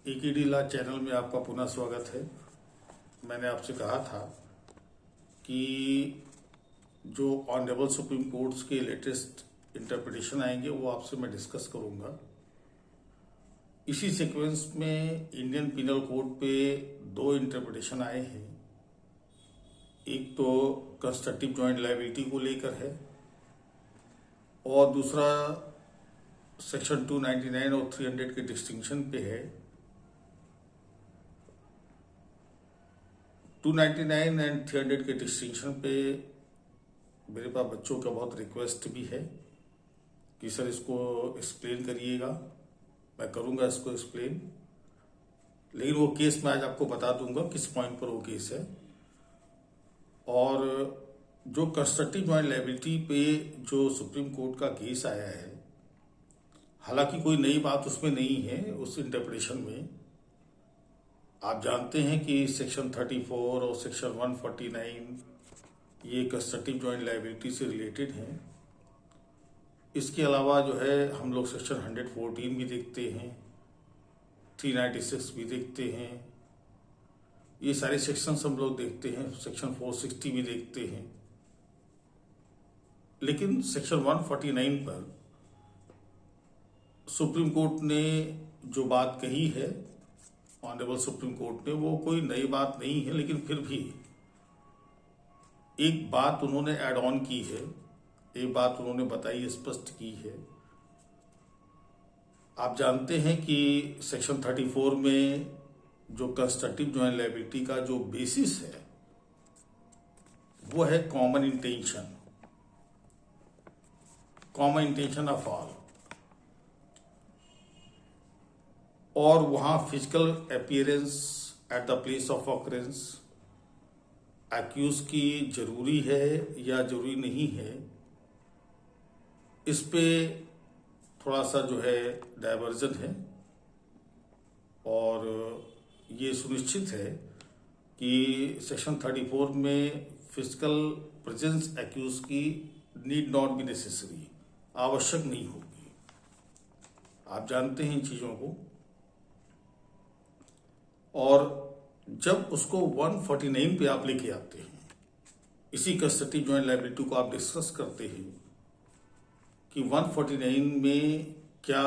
EKD law channel में आपका पुनः स्वागत है। मैंने आपसे कहा था कि जो ऑनरेबल सुप्रीम कोर्ट्स के लेटेस्ट इंटरप्रिटेशन आएंगे वो आपसे मैं डिस्कस करूंगा। इसी सीक्वेंस में इंडियन पिनल कोड पे दो इंटरप्रिटेशन आए हैं। एक तो कंस्ट्रक्टिव जॉइंट लायबिलिटी को लेकर है और दूसरा सेक्शन 299 और 300 के डिस्टिंक्शन पे है। 299 एंड 300 के डिस्टिंक्शन पे मेरे पास बच्चों का बहुत रिक्वेस्ट भी है कि सर इसको एक्सप्लेन करिएगा। मैं करूंगा इसको एक्सप्लेन, लेकिन वो केस मैं आज आपको बता दूंगा किस पॉइंट पर वो केस है। और जो कंस्ट्रक्टिव जॉइंट लायबिलिटी पे जो सुप्रीम कोर्ट का केस आया है, हालांकि कोई नई बात उसमें नहीं है। उस इंटरप्रिटेशन में आप जानते हैं कि सेक्शन 34 और सेक्शन 149 ये कंस्ट्रक्टिव जॉइंट लायबिलिटी से रिलेटेड हैं। इसके अलावा जो है हम लोग सेक्शन 114 भी देखते हैं, 396 भी देखते हैं, ये सारे सेक्शंस हम लोग देखते हैं। सेक्शन 460 भी देखते हैं। लेकिन सेक्शन 149 पर सुप्रीम कोर्ट ने जो बात कही है, ऑनरेबल सुप्रीम कोर्ट ने, वो कोई नई बात नहीं है, लेकिन फिर भी एक बात उन्होंने ऐड ऑन की है, एक बात उन्होंने बताई, स्पष्ट की है। आप जानते हैं कि सेक्शन 34 में जो कंस्ट्रक्टिव जॉइंट लायबिलिटी का जो बेसिस है वो है कॉमन इंटेंशन ऑफ ऑल, और वहां physical appearance at the place of occurrence accused की जरूरी है या जरूरी नहीं है, इस पे थोड़ा सा जो है डाइवर्जन है। और ये सुनिश्चित है कि सेक्शन 34 में फिजिकल प्रेजेंस एक्यूज की नीड नॉट बी नेसेसरी, आवश्यक नहीं होगी। आप जानते हैं इन चीजों को। और जब उसको 149 पे आप लेके आते हैं, इसी कंस्ट्रक्टिव जॉइंट लायबिलिटी को आप डिस्कस करते हैं कि 149 में क्या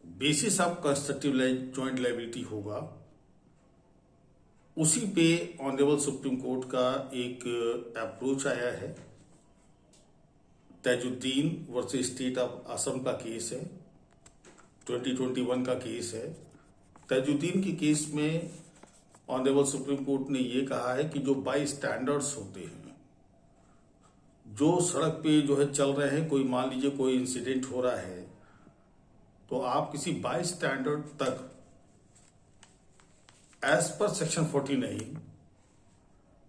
basis of constructive joint liability होगा, उसी पे ऑनरेबल सुप्रीम कोर्ट का एक अप्रोच आया है। Tajuddin versus state of Assam का केस है, 2021 का केस है। तजुद्दीन के केस में ऑनरेबल सुप्रीम कोर्ट ने ये कहा है कि जो बाई स्टैंडर्ड्स होते हैं, जो सड़क पे जो है चल रहे हैं, कोई मान लीजिए कोई इंसिडेंट हो रहा है, तो आप किसी बाई स्टैंडर्ड तक एज पर सेक्शन 49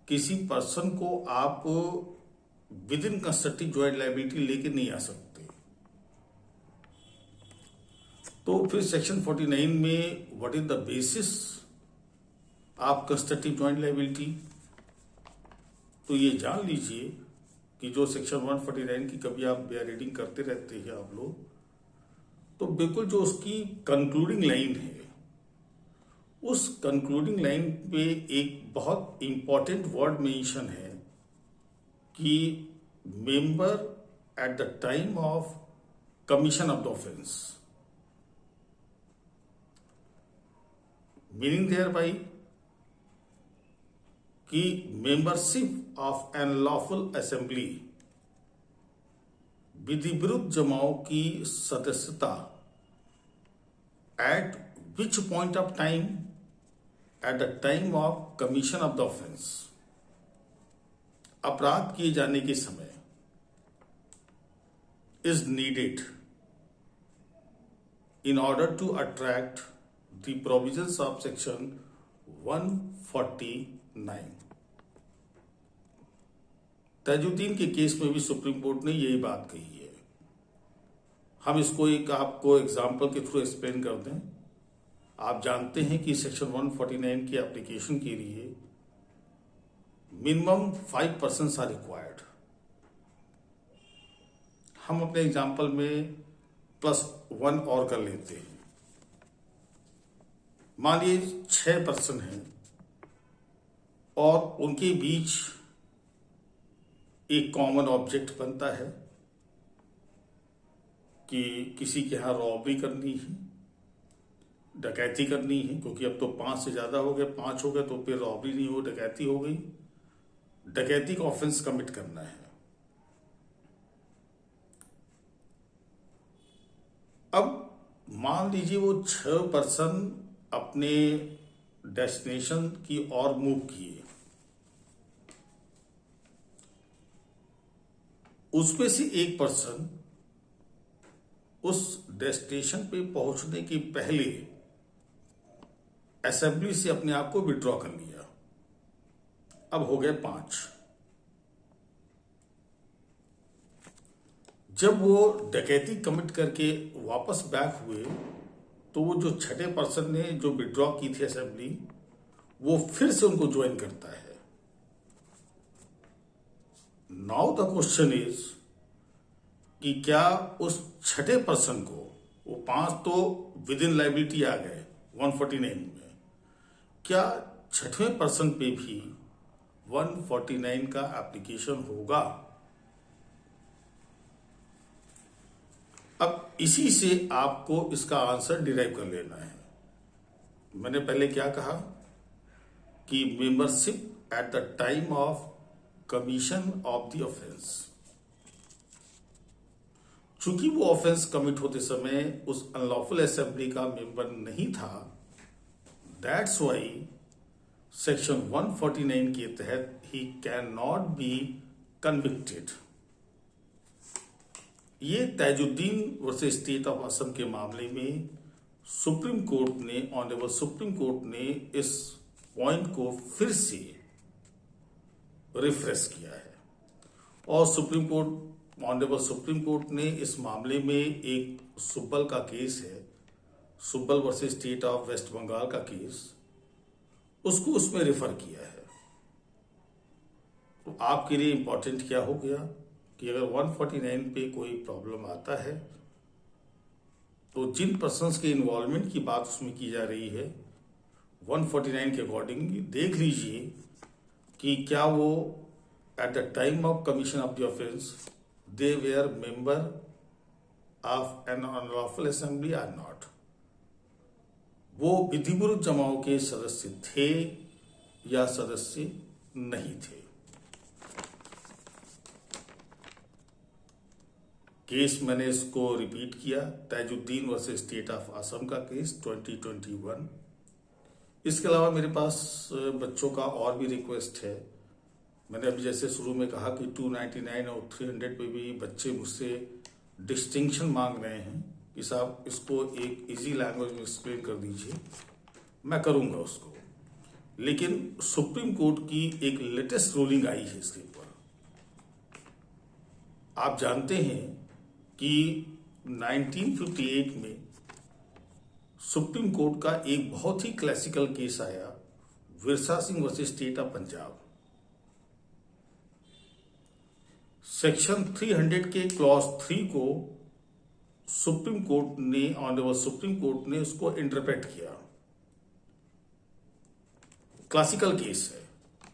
किसी पर्सन को आप with in constructive joint liability लेके नहीं आ सकते। तो फिर सेक्शन 49 में what is the basis of constructive joint liability, तो ये जान लीजिए कि जो सेक्शन 149 की कभी आप रीडिंग करते रहते हैं आप लोग, तो बिल्कुल जो उसकी कंक्लूडिंग लाइन है, उस कंक्लूडिंग लाइन पे एक बहुत इंपॉर्टेंट वर्ड मेंशन है कि member at the time of commission of the offence, meaning thereby कि membership of an lawful assembly विधि विरुद्ध जमाओं की सदस्यता at which point of time, at the time of commission of the offence, अपराध किए जाने के समय, is needed in order to attract the provisions of section 149। Tajuddin के केस में भी सुप्रीम कोर्ट ने यही बात कही है। हम इसको एक आपको एग्जाम्पल के थ्रू एक्सप्लेन कर दें। आप जानते हैं कि सेक्शन 149 की एप्लीकेशन के लिए मिनिमम 5 पर्सन्स आर रिक्वायर्ड। हम अपने एग्जाम्पल में +1 और कर लेते हैं। मान लीजिए 6 पर्सन हैं और उनके बीच एक कॉमन ऑब्जेक्ट बनता है कि किसी के यहाँ रॉबरी करनी है, डकैती करनी है, क्योंकि अब तो 5 से ज्यादा हो गए, 5 हो गए तो फिर रॉबरी नहीं हो, डकैती हो गई, डकैती का ऑफेंस कमिट करना है। अब मान लीजिए वो 6 पर्सन अपने डेस्टिनेशन की ओर मूव किए, उसमें से एक पर्सन उस डेस्टिनेशन पे पहुंचने के पहले असेंबली से अपने आप को विड्रॉ कर लिया। अब हो गए 5। जब वो डकैती कमिट करके वापस बैक हुए तो वो जो 6ठे पर्सन ने जो विड्रॉ की थी असेंबली, वो फिर से उनको ज्वाइन करता है। नाउ द क्वेश्चन इज कि क्या उस 6ठे पर्सन को, वो 5 तो विद इन लाइबिलिटी आ गए 149 में, क्या 6ठवें पर्सन पे भी 149 का एप्लीकेशन होगा? अब इसी से आपको इसका आंसर डिराइव कर लेना है। मैंने पहले क्या कहा कि membership eight the time of commission of the offence, चूंकि वो ऑफेंस कमिट होते समय उस अनलॉफुल असेंबली का मेंबर नहीं था, दैट्स वाई सेक्शन 149 के तहत he can not be convicted. ये Tajuddin versus state of Assam के मामले में सुप्रीम कोर्ट ने, ऑनरेबल सुप्रीम कोर्ट ने इस पॉइंट को फिर से रिफ्रेश किया है और supreme court, honourable supreme court ने इस मामले में एक सुब्बल का केस है, Subbal versus state of West Bengal का केस, उसको उसमें रेफर किया है। तो आपके लिए इंपॉर्टेंट क्या हो गया कि अगर 149 पे कोई प्रॉब्लम आता है तो जिन पर्सन्स के इन्वॉल्वमेंट की बात उसमें की जा रही है 149 के अकॉर्डिंग देख लीजिए कि क्या वो at the time of commission of the offence they were member of an unlawful assembly are not, वो विधिविरुद्ध जमाओं के सदस्य थे या सदस्य नहीं थे। केस मैंने इसको रिपीट किया, Tajuddin versus state of Assam का केस 2021। इसके अलावा मेरे पास बच्चों का और भी रिक्वेस्ट है। मैंने अभी जैसे शुरू में कहा कि 299 और 300 पे भी बच्चे मुझसे डिस्टिंक्शन मांग रहे हैं कि साहब इसको एक इजी लैंग्वेज में एक्सप्लेन कर दीजिए। मैं करूंगा उसको, लेकिन सुप्रीम कोर्ट की एक लेटेस्ट रूलिंग आई है इसके ऊपर। आप जानते हैं कि 1958 में सुप्रीम कोर्ट का एक बहुत ही क्लासिकल केस आया, Virsa Singh versus state of Punjab. Section 300 के क्लॉज 3 को सुप्रीम कोर्ट ने, ऑनरेबल सुप्रीम कोर्ट ने उसको इंटरप्रेट किया। क्लासिकल केस है,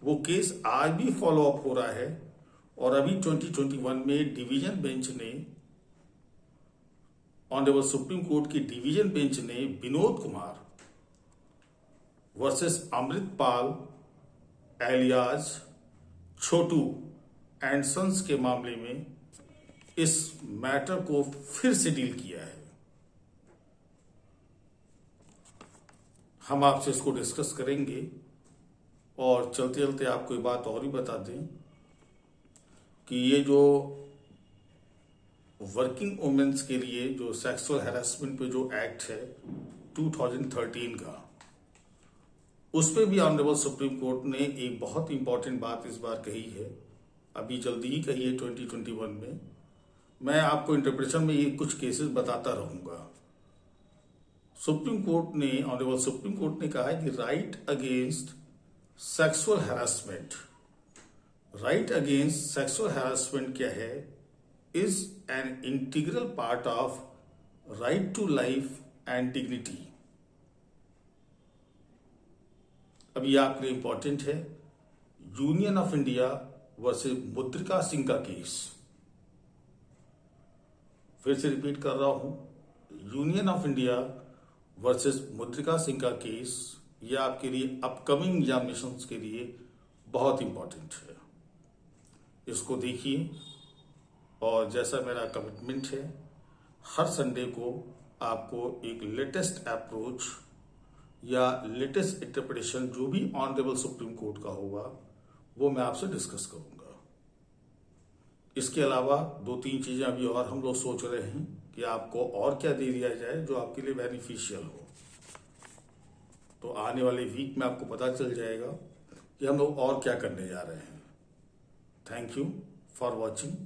वो केस आज भी फॉलो अप हो रहा है और अभी 2021 में डिवीजन बेंच ने, ऑनरेबल सुप्रीम कोर्ट की डिवीजन बेंच ने Vinod Kumar versus Amritpal alias Chhotu and sons के मामले में इस मैटर को फिर से डील किया है। हम आपसे इसको डिस्कस करेंगे और चलते चलते आपको एक बात और ही बता दें कि ये जो वर्किंग वुमेन्स के लिए जो सेक्सुअल हैरेसमेंट पे जो एक्ट है 2013 का, उस पे भी ऑनरेबल सुप्रीम कोर्ट ने एक बहुत इंपॉर्टेंट बात इस बार कही है, अभी जल्दी ही कही है 2021 में। मैं आपको इंटरप्रिटेशन में ये कुछ केसेस बताता रहूंगा। सुप्रीम कोर्ट ने, ऑनरेबल सुप्रीम कोर्ट ने कहा है कि right against sexual harassment, right against sexual harassment क्या है, is an integral part of right to life and dignity. ये आपके लिए इंपॉर्टेंट है, यूनियन ऑफ इंडिया वर्सेस मुद्रिका सिंह का केस। फिर से रिपीट कर रहा हूं, यूनियन ऑफ इंडिया वर्सेस मुद्रिका सिंह का केस, ये आपके लिए अपकमिंग एग्जामिनेशंस के लिए बहुत इंपॉर्टेंट है। इसको देखिए, और जैसा मेरा कमिटमेंट है, हर संडे को आपको एक लेटेस्ट अप्रोच या लेटेस्ट इंटरप्रिटेशन जो भी ऑनरेबल सुप्रीम कोर्ट का होगा वो मैं आपसे डिस्कस करूंगा। इसके अलावा 2-3 चीजें अभी और हम लोग सोच रहे हैं कि आपको और क्या दे दिया जाए जो आपके लिए बेनिफिशियल हो। तो आने वाले वीक में आपको पता चल जाएगा कि हम लोग और क्या करने जा रहे हैं। Thank you for watching.